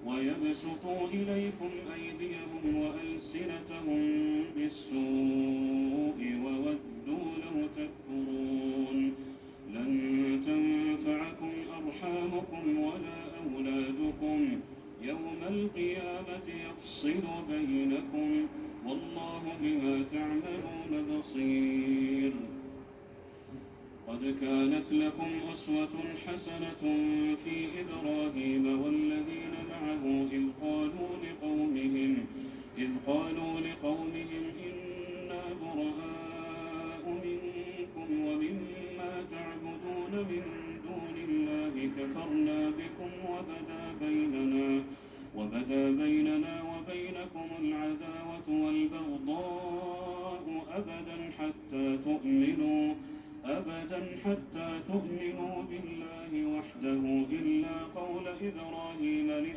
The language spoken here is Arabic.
ويبسطوا إليكم أيديهم وألسنتهم بالسوء وودوا لو تكفرون لن تنفعكم أرحامكم ولا أولادكم يوم القيامة يفصل بينكم والله بما تعملون بصير قد كانت لكم أسوة حسنة في إبراهيم والذين